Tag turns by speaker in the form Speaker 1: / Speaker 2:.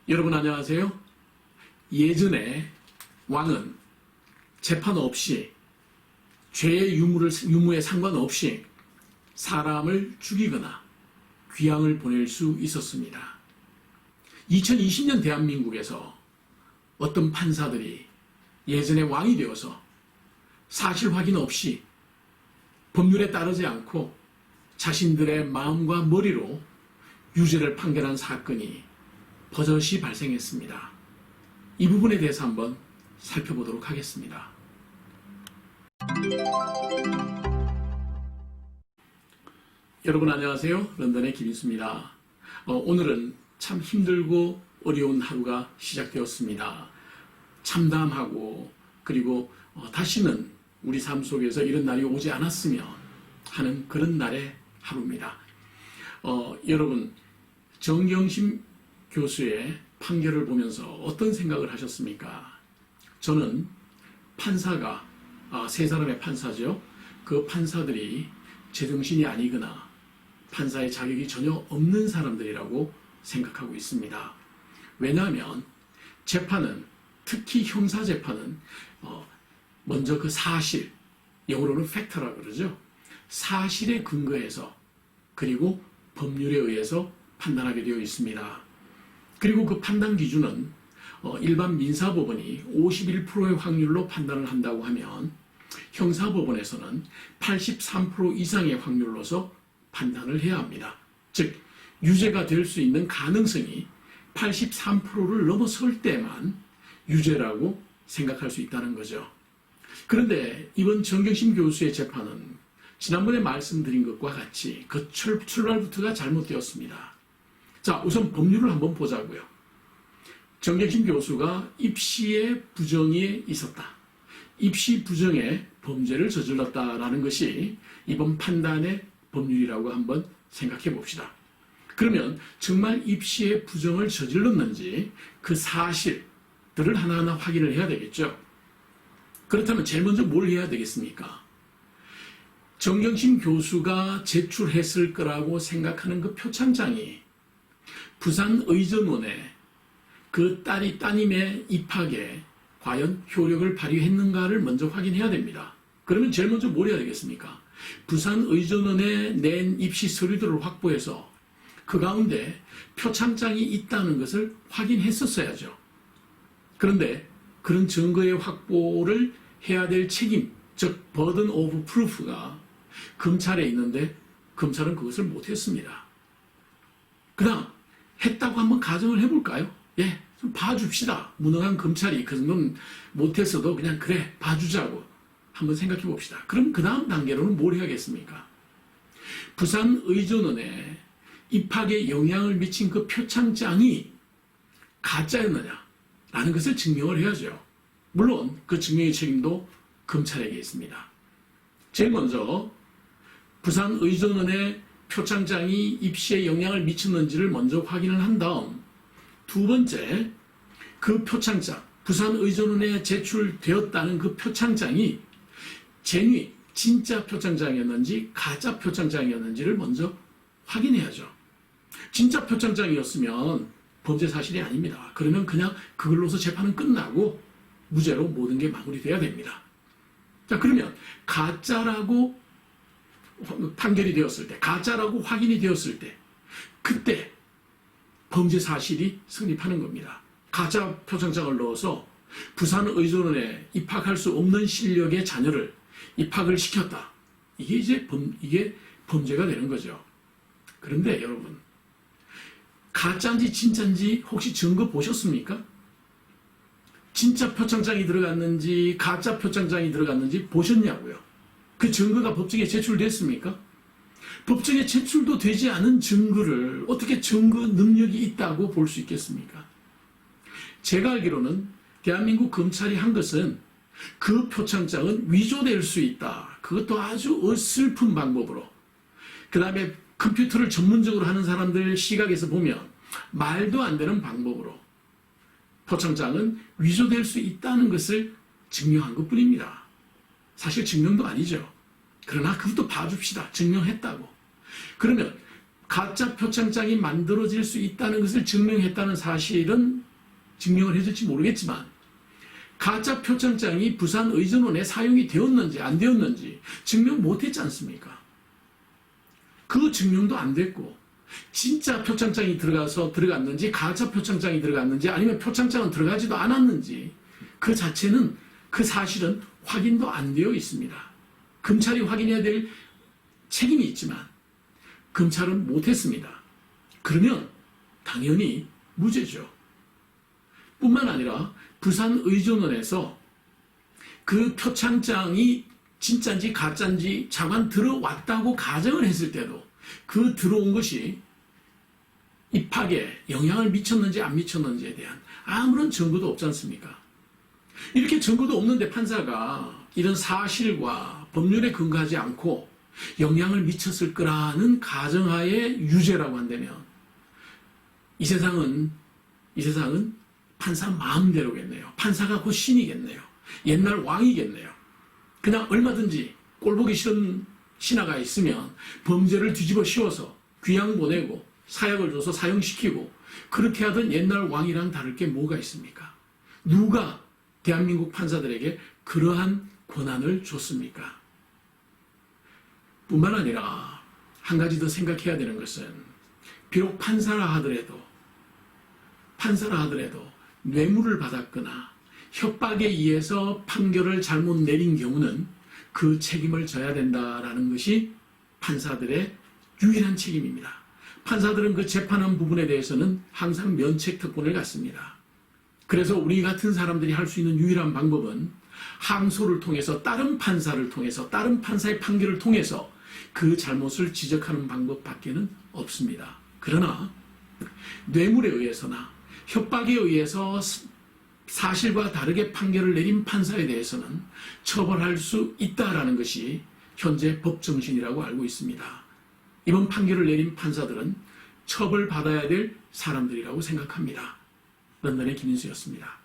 Speaker 1: 여러분 안녕하세요. 예전에 왕은 재판 없이 죄의 유무에 상관없이 사람을 죽이거나 귀양을 보낼 수 있었습니다. 2020년 대한민국에서 어떤 판사들이 예전에 왕이 되어서 사실 확인 없이 법률에 따르지 않고 자신들의 마음과 머리로 유죄를 판결한 사건이 버젓이 발생했습니다. 이 부분에 대해서 한번 살펴보도록 하겠습니다. 여러분 안녕하세요. 런던의 김인수입니다. 오늘은 참 힘들고 어려운 하루가 시작되었습니다. 참담하고 그리고 다시는 우리 삶 속에서 이런 날이 오지 않았으면 하는 그런 날의 하루입니다. 여러분 정경심 교수의 판결을 보면서 어떤 생각을 하셨습니까? 저는 판사가 세 사람의 판사죠. 그 판사들이 제정신이 아니거나 판사의 자격이 전혀 없는 사람들이라고 생각하고 있습니다. 왜냐하면 재판은 특히 형사재판은 먼저 그 사실, 영어로는 팩트라고 그러죠. 사실에 근거해서 그리고 법률에 의해서 판단하게 되어 있습니다. 그리고 그 판단 기준은 일반 민사법원이 51%의 확률로 판단을 한다고 하면 형사법원에서는 83% 이상의 확률로서 판단을 해야 합니다. 즉 유죄가 될 수 있는 가능성이 83%를 넘어설 때만 유죄라고 생각할 수 있다는 거죠. 그런데 이번 정경심 교수의 재판은 지난번에 말씀드린 것과 같이 그 출발부터가 잘못되었습니다. 자, 우선 법률을 한번 보자고요. 정경심 교수가 입시의 부정이 있었다. 입시 부정에 범죄를 저질렀다라는 것이 이번 판단의 법률이라고 한번 생각해 봅시다. 그러면 정말 입시의 부정을 저질렀는지 그 사실들을 하나하나 확인을 해야 되겠죠. 그렇다면 제일 먼저 뭘 해야 되겠습니까? 정경심 교수가 제출했을 거라고 생각하는 그 표창장이 부산의전원에 그 따님의 입학에 과연 효력을 발휘했는가를 먼저 확인해야 됩니다. 그러면 제일 먼저 뭘 해야 되겠습니까? 부산의전원에 낸 입시 서류들을 확보해서 그 가운데 표창장이 있다는 것을 확인했었어야죠. 그런데 그런 증거의 확보를 해야 될 책임, 즉 burden of proof가 검찰에 있는데 검찰은 그것을 못했습니다. 그다음 했다고 한번 가정을 해볼까요? 예, 좀 봐줍시다. 무능한 검찰이 그 정도는 못했어도 그냥 그래 봐주자고 한번 생각해 봅시다. 그럼 그 다음 단계로는 뭘 해야겠습니까? 부산의전원에 입학에 영향을 미친 그 표창장이 가짜였느냐라는 것을 증명을 해야죠. 물론 그 증명의 책임도 검찰에게 있습니다. 제일 먼저 부산의전원에 표창장이 입시에 영향을 미쳤는지를 먼저 확인을 한 다음 두 번째, 그 표창장, 부산의전원에 제출되었다는 그 표창장이 진짜 표창장이었는지 가짜 표창장이었는지를 먼저 확인해야죠. 진짜 표창장이었으면 범죄 사실이 아닙니다. 그러면 그냥 그걸로서 재판은 끝나고 무죄로 모든 게 마무리돼야 됩니다. 자, 그러면 가짜라고 판결이 되었을 때, 가짜라고 확인이 되었을 때, 그때 범죄 사실이 성립하는 겁니다. 가짜 표창장을 넣어서 부산의전원에 입학할 수 없는 실력의 자녀를 입학을 시켰다. 이게 범죄가 되는 거죠. 그런데 여러분, 가짜인지 진짜인지 혹시 증거 보셨습니까? 진짜 표창장이 들어갔는지 가짜 표창장이 들어갔는지 보셨냐고요. 그 증거가 법정에 제출됐습니까? 법정에 제출도 되지 않은 증거를 어떻게 증거 능력이 있다고 볼 수 있겠습니까? 제가 알기로는 대한민국 검찰이 한 것은 그 표창장은 위조될 수 있다. 그것도 아주 어설픈 방법으로. 그 다음에 컴퓨터를 전문적으로 하는 사람들 시각에서 보면 말도 안 되는 방법으로 표창장은 위조될 수 있다는 것을 증명한 것뿐입니다. 사실 증명도 아니죠. 그러나 그것도 봐줍시다. 증명했다고. 그러면 가짜 표창장이 만들어질 수 있다는 것을 증명했다는 사실은 증명을 해줄지 모르겠지만 가짜 표창장이 부산의전원에 사용이 되었는지 안 되었는지 증명 못했지 않습니까? 그 증명도 안 됐고 진짜 표창장이 들어갔는지 가짜 표창장이 들어갔는지 아니면 표창장은 들어가지도 않았는지 그 자체는 그 사실은 확인도 안 되어 있습니다. 검찰이 확인해야 될 책임이 있지만 검찰은 못했습니다. 그러면 당연히 무죄죠. 뿐만 아니라 부산의전원에서 그 표창장이 진짜인지 가짜인지 자관 들어왔다고 가정을 했을 때도 그 들어온 것이 입학에 영향을 미쳤는지 안 미쳤는지에 대한 아무런 증거도 없지 않습니까? 이렇게 증거도 없는데 판사가 이런 사실과 법률에 근거하지 않고 영향을 미쳤을 거라는 가정하에 유죄라고 한다면 이 세상은 판사 마음대로겠네요. 판사가 곧 신이겠네요. 옛날 왕이겠네요. 그냥 얼마든지 꼴보기 싫은 신하가 있으면 범죄를 뒤집어 씌워서 귀양 보내고 사약을 줘서 사형시키고 그렇게 하던 옛날 왕이랑 다를 게 뭐가 있습니까? 누가 대한민국 판사들에게 그러한 권한을 줬습니까? 뿐만 아니라 한 가지 더 생각해야 되는 것은 비록 판사라 하더라도 뇌물을 받았거나 협박에 의해서 판결을 잘못 내린 경우는 그 책임을 져야 된다라는 것이 판사들의 유일한 책임입니다. 판사들은 그 재판한 부분에 대해서는 항상 면책특권을 갖습니다. 그래서 우리 같은 사람들이 할 수 있는 유일한 방법은 항소를 통해서 다른 판사를 통해서 다른 판사의 판결을 통해서 그 잘못을 지적하는 방법밖에는 없습니다. 그러나 뇌물에 의해서나 협박에 의해서 사실과 다르게 판결을 내린 판사에 대해서는 처벌할 수 있다라는 것이 현재 법 정신이라고 알고 있습니다. 이번 판결을 내린 판사들은 처벌받아야 될 사람들이라고 생각합니다. 런던의 김인수였습니다.